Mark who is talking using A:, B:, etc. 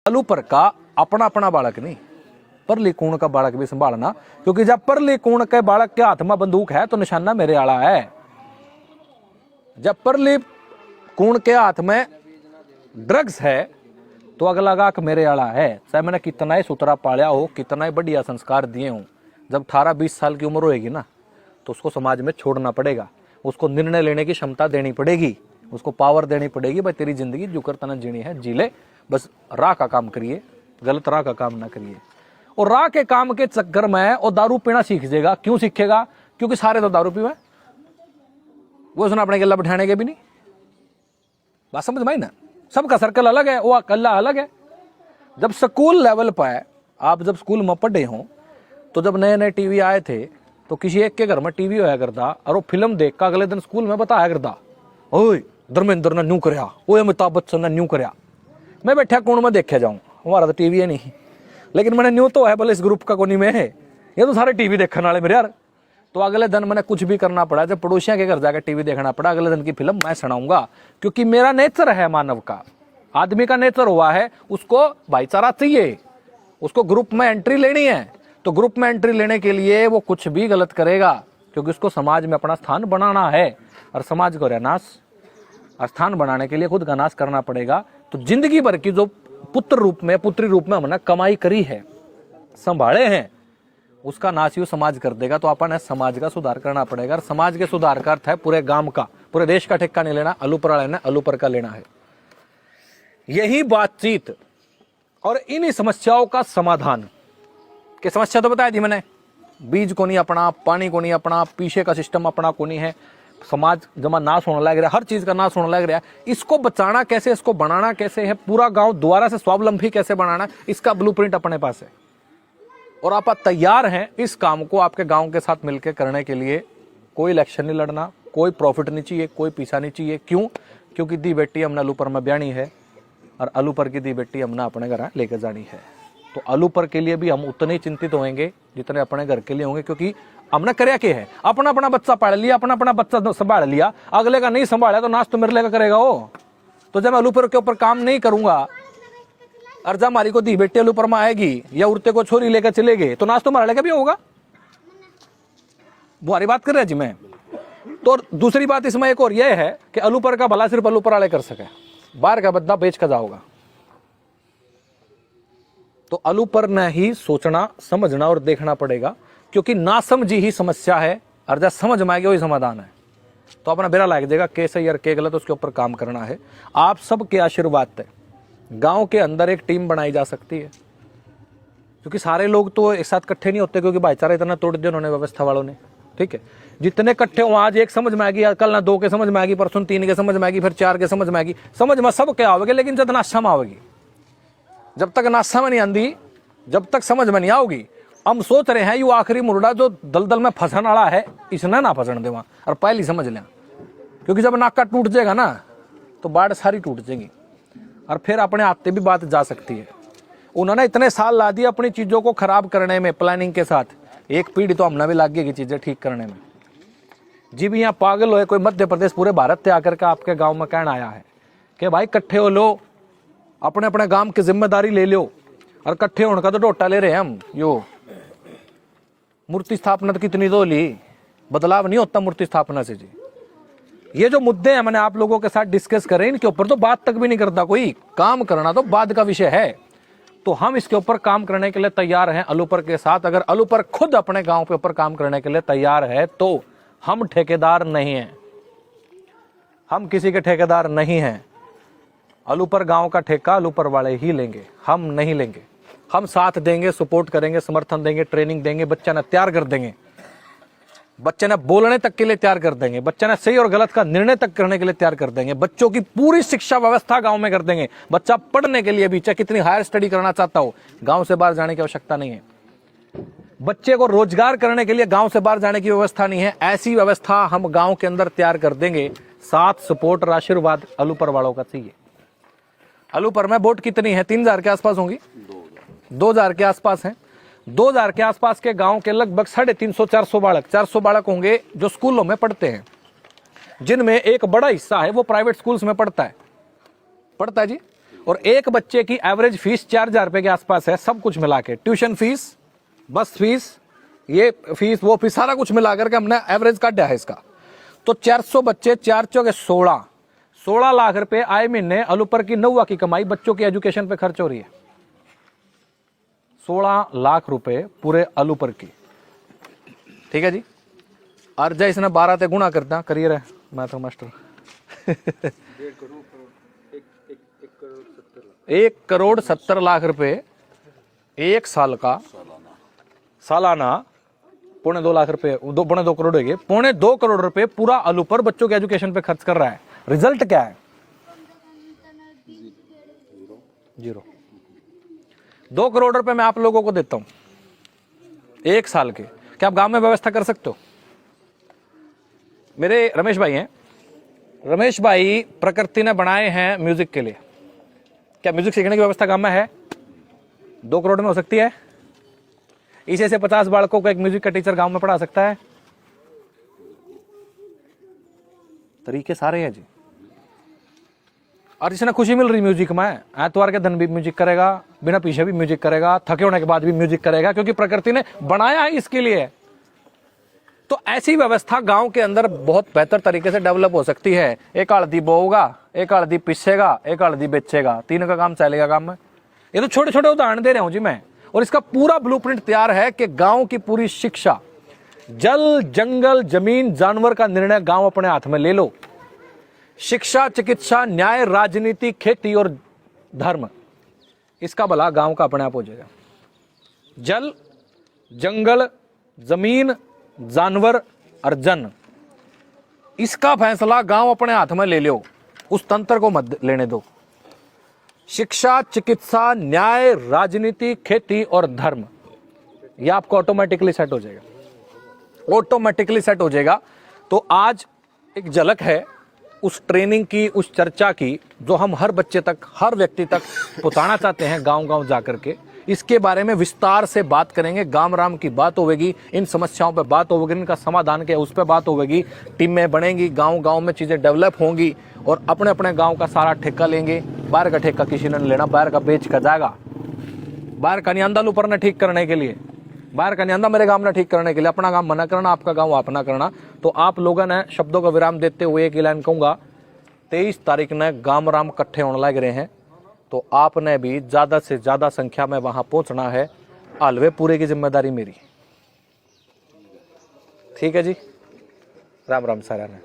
A: अलूपर का अपना अपना बालक नहीं, परली कूण का बालक भी संभालना, क्योंकि जब परली कूण के बालक के हाथ में बंदूक है तो निशाना मेरे आला है। जब परली कूण के हाथ में ड्रग्स है तो अगला गाक मेरे आला है। चाहे मैंने कितना ही सुतरा पाया हो, कितना ही बढ़िया संस्कार दिए हों, जब 18-20 साल की उम्र होएगी ना तो उसको समाज में छोड़ना पड़ेगा। उसको निर्णय लेने की क्षमता देनी पड़ेगी, उसको पावर देनी पड़ेगी। भाई तेरी जिंदगी जो करता ना जीनी है जी ले, बस राह का काम करिए, गलत राह का काम ना करिए। और राह के काम के चक्कर में वो दारू पीना सीख जाएगा। क्यों सीखेगा? क्योंकि सारे तो दारू पीवे, वो उसने अपने गला बिठाने के भी नहीं। बात समझ में आई ना? सबका सर्कल अलग है, वो अकेला अलग है। जब स्कूल लेवल पर आप जब स्कूल में पढ़े हो तो जब नए नए टीवी आए थे तो किसी एक के घर में टीवी होया करता और वो फिल्म देख कर अगले दिन स्कूल में बताया करता, ओए धर्मेंद्र ने न्यू करया, ओए अमिताभ बच्चन ने न्यू करया। मैं बैठा कौन में देखा जाऊं, हमारा तो टीवी है नहीं, लेकिन मैंने न्यू तो है, भले इस ग्रुप का कोनी में है, ये तो सारे टीवी देखने वाले मेरे यार। तो अगले दिन मैंने कुछ भी करना पड़ा, जब पड़ोसियों के घर जाकर टीवी देखना पड़ा, अगले दिन की फिल्म मैं सुनाऊंगा, क्योंकि मेरा नेचर है मानव का, आदमी का नेचर हुआ है, उसको भाईचारा चाहिए, उसको ग्रुप में एंट्री लेनी है। तो ग्रुप में एंट्री लेने के लिए वो कुछ भी गलत करेगा, क्योंकि उसको समाज में अपना स्थान बनाना है। और समाज को नाश, स्थान बनाने के लिए खुद का नाश करना पड़ेगा। तो जिंदगी भर की जो पुत्र रूप में, पुत्री रूप में हमने कमाई करी है, संभाले हैं, उसका नाश यू समाज कर देगा। तो अपन समाज का सुधार करना पड़ेगा। और समाज के सुधार का अर्थ है पूरे गांव का, पूरे देश का ठेका नहीं लेना, अलूपर लेना, अलूपर का लेना है। यही बातचीत और इन्हीं समस्याओं का समाधान की समस्या तो बताया थी मैंने, बीज को नहीं अपना, पानी को नहीं अपना, पीछे का सिस्टम अपना को नहीं है, समाज जमा नाश होने लग रहा है, हर चीज का नाश होने लग रहा है। इसको बचाना कैसे, इसको बनाना कैसे है, पूरा गांव दोबारा से स्वावलंबी कैसे बनाना, इसका ब्लूप्रिंट अपने पास है। और आप तैयार हैं इस काम को आपके गांव के साथ मिलकर करने के लिए। कोई इलेक्शन नहीं लड़ना, कोई प्रॉफिट नहीं चाहिए, कोई पैसा नहीं चाहिए। क्यों? क्योंकि दी बेटी हमने अलूपर में ब्यानी है और अलूपर की दी बेटी हमने अपने घर लेकर जानी है। तो अलूपर के लिए भी हम उतने ही चिंतित होंगे जितने अपने घर के लिए होंगे, क्योंकि हमने करया क्या है, अपना अपना बच्चा पाल लिया, अपना अपना बच्चा संभाल लिया, अगले का नहीं संभाला तो नाश तो मेरे लेकर करेगा वो। तो जब मैं अलूपर के ऊपर काम नहीं करूंगा और जब हमारी को दी बेटी अलूपर में आएगी या उड़ते को छोरी लेकर चलेगी तो नाश तो हमारे लेकर भी होगा। बुरी बात कर रहे हैं जी मैं। तो दूसरी बात इसमें एक और यह है कि अलूपर का भला सिर्फ अलूपर वाले कर सके, बाहर का बद्दा बेच कर जाओगा। तो अलूपर ने ही सोचना, समझना और देखना पड़ेगा, क्योंकि ना समझी ही समस्या है और जब समझ में आएगी वही समाधान है। तो अपना बेरा लाग जाएगा के सही और के गलत, उसके ऊपर काम करना है। आप सबके आशीर्वाद से गांव के अंदर एक टीम बनाई जा सकती है, क्योंकि सारे लोग तो एक साथ इकट्ठे नहीं होते, क्योंकि भाईचारा इतना तोड़ दिया उन्होंने व्यवस्था वालों ने। ठीक है, जितने इकट्ठे हो आज एक समझ में आएगी, कल ना 2 के समझ में आएगी, परसों 3 के समझ में आएगी, फिर 4 के समझ में आएगी। समझ में सब क्या आओगे, लेकिन जब नाशा में आओगी, जब तक नाशा में नहीं आंदी, जब तक समझ में नहीं आओगी। हम सोच रहे हैं यू आखिरी मुर्दा जो दलदल में फंसन वाला है, इसने ना फंसन देवा और पहले समझ लें, क्योंकि जब नाका टूट जाएगा ना तो बाढ़ सारी टूट जाएगी और फिर अपने हाथ भी बात जा सकती है। उन्होंने इतने साल ला दिए अपनी चीजों को खराब करने में, प्लानिंग के साथ। एक पीढ़ी तो हमने भी लग गई चीजें ठीक करने में। जी भी यहाँ पागल हो, कोई मध्य प्रदेश पूरे भारत से आकर के आपके गांव में कहना आया है कि भाई इकट्ठे हो लो, अपने अपने गांव की जिम्मेदारी ले लो, और इकट्ठे होने का तो डोटा ले रहे हैं हम। यो मूर्ति स्थापना तो कितनी दो ली, बदलाव नहीं होता मूर्ति स्थापना से जी। ये जो मुद्दे हैं मैंने आप लोगों के साथ डिस्कस करे, इनके ऊपर तो बात तक भी नहीं करता कोई। काम करना तो बाद का विषय है। तो हम इसके ऊपर काम करने के लिए तैयार हैं अलूपर के साथ। अगर अलूपर खुद अपने गांव के ऊपर काम करने के लिए तैयार है तो हम ठेकेदार नहीं हैं, हम किसी के ठेकेदार नहीं हैं। अलूपर गांव का ठेका अलूपर वाले ही लेंगे, हम नहीं लेंगे। हम साथ देंगे, सपोर्ट करेंगे, समर्थन देंगे, ट्रेनिंग देंगे, बच्चा ने तैयार कर देंगे, बच्चे ने बोलने तक के लिए तैयार कर देंगे, बच्चे ने सही और गलत का निर्णय तक करने के लिए तैयार कर देंगे, बच्चों की पूरी शिक्षा व्यवस्था गांव में कर देंगे। बच्चा पढ़ने के लिए भी, चाहे कितनी हायर स्टडी करना चाहता हो, गांव से बाहर जाने की आवश्यकता नहीं है। बच्चे को रोजगार करने के लिए गांव से बाहर जाने की व्यवस्था नहीं है। ऐसी व्यवस्था हम गांव के अंदर तैयार कर देंगे। साथ सपोर्ट और आशीर्वाद अलूपर वालों का चाहिए। अलूपर में वोट कितनी है? 3000 के आसपास होंगी, 2000 के आसपास है। 2000 के आसपास के गांव के लगभग 350-400 बालक, 400 बालक होंगे जो स्कूलों में पढ़ते हैं, जिनमें एक बड़ा हिस्सा है वो प्राइवेट स्कूल्स में पढ़ता है जी। और एक बच्चे की एवरेज फीस 4,000 रुपए के आसपास है, सब कुछ मिला के, ट्यूशन फीस, बस फीस, ये फीस वो फीस, सारा कुछ मिलाकर के हमने एवरेज काटा है इसका। तो 400 बच्चे, 4 चौके 16 लाख रुपए आए महीने अलूपर की 9 की कमाई बच्चों की एजुकेशन पे खर्च हो रही है। 16 लाख रुपए पूरे अलूपर की, ठीक है जी। और जय इसने 12 ते गुणा करता करियर है मैं तो मास्टर 1,70,00,000 रुपए एक साल का, सालाना 2.25 लाख रुपए, 2.25 करोड़ हो गए, 2.25 करोड़ रुपए पूरा अलूपर बच्चों के एजुकेशन पे खर्च कर रहा है। रिजल्ट क्या है? 0। 2 करोड़ रुपए मैं आप लोगों को देता हूं एक साल के, क्या आप गांव में व्यवस्था कर सकते हो? मेरे रमेश भाई हैं, रमेश भाई प्रकृति ने बनाए हैं म्यूजिक के लिए, क्या म्यूजिक सीखने की व्यवस्था गांव में है? 2 करोड़ में हो सकती है? इसे से 50 बालकों को एक म्यूजिक का टीचर गांव में पढ़ा सकता है? तरीके सारे हैं जी। और जिसने खुशी मिल रही म्यूजिक में, एतवार के दिन भी म्यूजिक करेगा, बिना पीछे भी म्यूजिक करेगा, थके होने के बाद भी म्यूजिक करेगा, क्योंकि प्रकृति ने बनाया है इसके लिए। तो ऐसी व्यवस्था गांव के अंदर बहुत बेहतर तरीके से डेवलप हो सकती है। एक हल्दी बोएगा, एक हल्दी पीसेगा, एक हल्दी बेचेगा, 3 का काम चलेगा गांव में। ये तो छोटे छोटे उदाहरण दे रहा हूं जी मैं, और इसका पूरा ब्लूप्रिंट तैयार है कि गांव की पूरी शिक्षा, जल, जंगल, जमीन, जानवर का निर्णय गांव अपने हाथ में ले लो। शिक्षा, चिकित्सा, न्याय, राजनीति, खेती और धर्म, इसका भला गांव का अपने आप हो जाएगा। जल, जंगल, जमीन, जानवर और जन, इसका फैसला गांव अपने हाथ में ले लो, उस तंत्र को मत लेने दो। शिक्षा, चिकित्सा, न्याय, राजनीति, खेती और धर्म, यह आपको ऑटोमेटिकली सेट हो जाएगा, ऑटोमेटिकली सेट हो जाएगा। तो आज एक झलक है उस ट्रेनिंग की, उस चर्चा की, जो हम हर बच्चे तक, हर व्यक्ति तक पहुंचाना चाहते हैं गांव गांव जाकर के। इसके बारे में विस्तार से बात करेंगे, गांव राम की बात होगी, इन समस्याओं पे बात होगी, इनका समाधान क्या है उस पर बात होगी, टीमें बनेंगी, गांव गांव में चीजें डेवलप होंगी, और अपने अपने गांव का सारा ठेका लेंगे। बाहर का ठेका किसी ने लेना, बाहर का बेच कर जाएगा, बाहर का नहीं आंदा ऊपर ने ठीक करने के लिए, बाहर का नहीं आंदा मेरे गांव ने ठीक करने के लिए, अपना गांव मना करना, आपका गांव अपना करना। तो आप लोगों ने शब्दों का विराम देते हुए एक ही लाइन कहूंगा, 23 तारीख ने गांव राम इकट्ठे होने लग रहे हैं, तो आपने भी ज्यादा से ज्यादा संख्या में वहां पहुंचना है। हलवे पूरे की जिम्मेदारी मेरी, ठीक है जी। राम राम सारा ने।